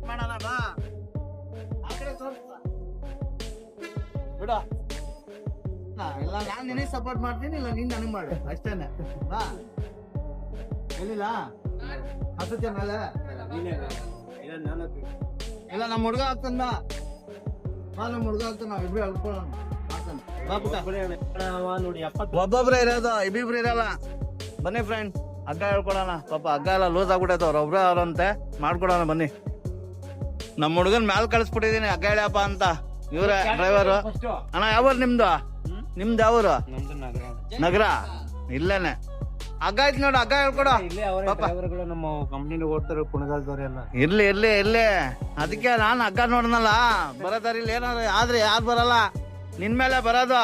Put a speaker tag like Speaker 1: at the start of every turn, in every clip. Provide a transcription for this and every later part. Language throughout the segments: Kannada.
Speaker 1: ಮಾಡೋಣ ಬಾ ಆ ಕಡೆ ತೋರ್ಸ ಬಿಡ ಇಲ್ಲ ನಾನ್ ನಿನಗೆ ಸಪೋರ್ಟ್ ಮಾಡ್ತೀನಿ ಇಲ್ಲ ನೀನ್ ನನಗೆ ಮಾಡು ಅಷ್ಟೇನೆ ಬಾ ಎಲ್ಲಿಲ್ಲ ಹತ್ತಕ್ಕೆ ಮೇಲೆ ಇಲ್ಲ ನಮ್ಮ ಹುಡುಗ ಆಗ್ತಂದ ಬಾ ನಮ್ಮ ಹುಡುಗ ಆಗ್ತಾನ ನಾವಿಬ್ರು ಹೇಳ್ಕೊಳ್ಳೋಣ ಒಬ್ಬೊಬ್ರೆ ಇರೋದು ಇಬ್ಬಿಬ್ರು ಇರಲ್ಲ ಬನ್ನಿ ಫ್ರೆಂಡ್ ಹಗ್ಗ ಹೇಳ್ಕೊಡೋಣ ಪಾಪ ಹಗ್ಗ ಎಲ್ಲ ಲೂಸ್ ಆಗ್ಬಿಟ್ಟೈತೆ ಅವ್ರೊಬ್ರೆ ಅವ್ರಂತೆ ಮಾಡ್ಕೊಡೋಣ ಬನ್ನಿ ನಮ್ಮ ಹುಡುಗನ್ ಮ್ಯಾಲ್ ಕಳಿಸ್ಬಿಟ್ಟಿದೀನಿ ಹಗ್ಗ ಹೇಳ್ಯಪ್ಪ ಅಂತ ಇವ್ರೆ ಡ್ರೈವರು ಅಣ್ಣ ಯಾವೂರು ನಿಮ್ದು ನಿಮ್ದು ಯಾವೂರು ನಗರ ಇಲ್ಲೇನೆ ಹಗ್ಗ ಐತಿ ನೋಡು ಹಗ್ಗ ಹೇಳ್ಕೊಡು
Speaker 2: ನಮ್ಮ ಕಂಪ್ನಿ ಓಡ್ತಾರೆ ಕುಣಗಾಲದವ್ರೆಲ್ಲ
Speaker 1: ಇರ್ಲಿ ಇರ್ಲಿ ಇರ್ಲಿ ಅದಕ್ಕೆ ನಾನು ಹಗ್ಗ ನೋಡ್ನಲ್ಲ ಬರೋದಾರ ಇಲ್ಲಿ ಏನಾದ್ರು ಆದ್ರೆ ಯಾರು ಬರಲ್ಲ ನಿನ್ ಮೇಲೆ ಬರೋದು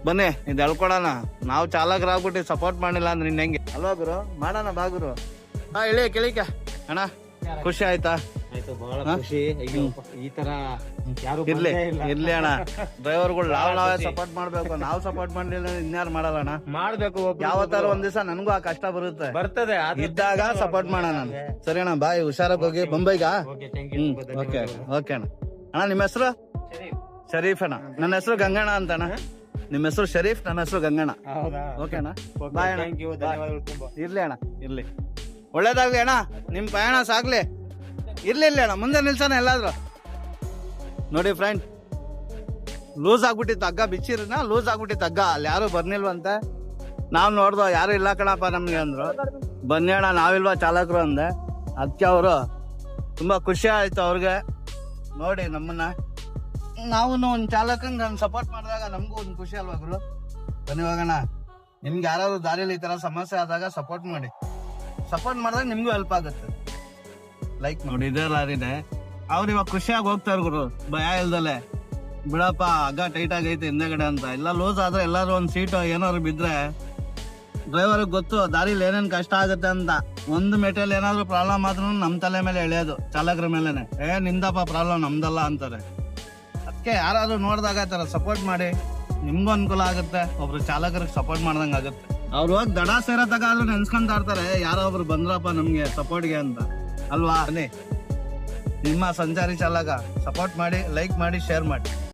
Speaker 1: ಬನ್ನಿ ಇದು ಹೇಳ್ಕೊಡೋಣ ನಾವು ಚಾಲಕರಾಗ್ಬಿಟ್ಟು ಸಪೋರ್ಟ್ ಮಾಡಿಲ್ಲ ಅಂದ್ರೆ ನಿನ್ ಹೆಂಗೆ ಅಲ್ವಾ ಗುರು ಮಾಡೋಣ ಬಾ ಗುರು ಹಾ ಇಳಿ ಕೆಳಿಕೆ ಅಣ್ಣ ಖುಷಿ ಆಯ್ತಾ
Speaker 2: ಆಯ್ತು ಬಹಳ ಖುಷಿ ಈ ತರ ಯಾರು
Speaker 1: ಇರ್ಲಿ ಇರ್ಲಿ ಅಣ್ಣ ಡ್ರೈವರ್ಗಳು ನಾವೇ ಸಪೋರ್ಟ್ ಮಾಡ್ಬೇಕು ನಾವು ಸಪೋರ್ಟ್ ಮಾಡ್ಲಿಲ್ಲ ಇನ್ಯಾರು ಮಾಡಲ್ಲ ಅಣ್ಣ
Speaker 2: ಮಾಡ್ಬೇಕು
Speaker 1: ಯಾವತ್ತಾರು ಒಂದ್ ದಿವಸ ನನ್ಗೂ ಆ ಕಷ್ಟ ಬರುತ್ತೆ
Speaker 2: ಬರ್ತದೆ
Speaker 1: ಇದ್ದಾಗ ಸಪೋರ್ಟ್ ಮಾಡೋಣ ಸರಿ ಅಣ್ಣ ಬಾಯ್ ಹುಷಾರಾಗಿ ಹೋಗಿ ಮುಂಬೈಗ ಓಕೆ ಓಕೆ ಅಣ್ಣ ಅಣ್ಣ ನಿಮ್ಮ ಹೆಸರು ಶರೀಫ್ ಅಣ್ಣ ನನ್ನ ಹೆಸರು ಗಂಗಣ್ಣ ಅಂತ ಅಣ್ಣ ನಿಮ್ಮ ಹೆಸರು ಶರೀಫ್ ನನ್ನ ಹೆಸರು ಗಂಗಣ್ಣ ಓಕೆ ಅಣ್ಣ ಬಾಯ್ ಅಣ್ಣ ಇರ್ಲಿ ಅಣ್ಣ ಇರ್ಲಿ ಒಳ್ಳೇದಾಗ್ಲಿ ಅಣ್ಣ ನಿಮ್ ಪ್ರಯಾಣ ಸಾಗ್ಲಿ ಇರ್ಲಿ ಇರ್ಲಿ ಅಣ್ಣ ಮುಂದೆ ನಿಲ್ಸೋಣ ಎಲ್ಲಾದ್ರು ನೋಡಿ ಫ್ರೆಂಡ್ ಲೂಸ್ ಆಗ್ಬಿಟ್ಟಿತ್ತು ಹಗ್ಗ ಬಿಚ್ಚಿರನ ಲೂಸ್ ಆಗ್ಬಿಟ್ಟಿತ್ತು ಹಗ್ಗ ಅಲ್ಲಿ ಯಾರು ಬರ್ನಿಲ್ವಂತೆ ನಾವ್ ನೋಡ್ದೋ ಯಾರು ಇಲ್ಲ ಕಣಪ್ಪ ನಮ್ಗೆ ಅಂದ್ರು ಬನ್ನಿ ಅಣ್ಣ ನಾವಿಲ್ವಾ ಚಾಲಕರು ಅಂದೆ ಅದಕ್ಕೆ ಅವರು ತುಂಬಾ ಖುಷಿ ಆಯ್ತು ಅವ್ರಿಗೆ ನೋಡಿ ನಮ್ಮನ್ನ ನಾವು ಒಂದ್ ಚಾಲಕಂಗ್ ಸಪೋರ್ಟ್ ಮಾಡಿದಾಗ ನಮಗೂ ಒಂದ್ ಖುಷಿ ಅಲ್ವಾ ಗುರು ಬನ್ನಿ ಹೋಗೋಣ ನಿಮ್ಗೆ ಯಾರಾದ್ರು ದಾರಿಯಲ್ಲಿ ಈ ತರ ಸಮಸ್ಯೆ ಆದಾಗ ಸಪೋರ್ಟ್ ಮಾಡಿ ಸಪೋರ್ಟ್ ಮಾಡಿದಾಗ ನಿಮ್ಗೂ ಹೆಲ್ಪ್ ಆಗುತ್ತೆ ಲೈಕ್ ನೋಡಿ ಇದೇ ಲಾರಿನೇ ಅವ್ರು ಇವಾಗ ಖುಷಿಯಾಗಿ ಹೋಗ್ತಾರ ಗುರು ಭಯ ಇಲ್ದಲೆ ಬಿಡಪ್ಪ ಹಗ್ಗ ಟೈಟ್ ಆಗೈತೆ ಹಿಂದೆಗಡೆ ಅಂತ ಎಲ್ಲ ಲೂಸ್ ಆದ್ರೆ ಎಲ್ಲಾರು ಒಂದ್ ಸೀಟ್ ಏನಾದ್ರು ಬಿದ್ರೆ ಡ್ರೈವರ್ಗೆ ಗೊತ್ತು ದಾರಿಲಿ ಏನೇನ್ ಕಷ್ಟ ಆಗುತ್ತೆ ಅಂತ ಒಂದು ಮೆಟೀರಿಯಲ್ ಏನಾದ್ರು ಪ್ರಾಬ್ಲಮ್ ಆದ್ರೂ ನಮ್ ತಲೆ ಮೇಲೆ ಎಳೆಯೋದು ಚಾಲಕರ ಮೇಲೆನೆ ನಿಂದಪ್ಪ ಪ್ರಾಬ್ಲಮ್ ನಮ್ದಲ್ಲ ಅಂತಾರೆ ಅದಕ್ಕೆ ಯಾರಾದ್ರೂ ನೋಡಿದಾಗ ಈ ತರ ಸಪೋರ್ಟ್ ಮಾಡಿ ನಿಮ್ಗೂ ಅನುಕೂಲ ಆಗುತ್ತೆ ಒಬ್ರು ಚಾಲಕರಿಗೆ ಸಪೋರ್ಟ್ ಮಾಡ್ದಂಗ ಆಗುತ್ತೆ ಅವ್ರು ಹೋಗಿ ದಡ ಸೇರೋ ತಗ ಆದ್ರೂ ನೆನ್ಸ್ಕೊಂತ ಇರ್ತಾರೆ ಯಾರೋ ಒಬ್ರು ಬಂದ್ರಪ್ಪ ನಮ್ಗೆ ಸಪೋರ್ಟ್ಗೆ ಅಂತ ಅಲ್ವಾ ನಿಮ್ಮ ಸಂಚಾರಿ ಚಾಲಕ ಸಪೋರ್ಟ್ ಮಾಡಿ ಲೈಕ್ ಮಾಡಿ ಶೇರ್ ಮಾಡಿ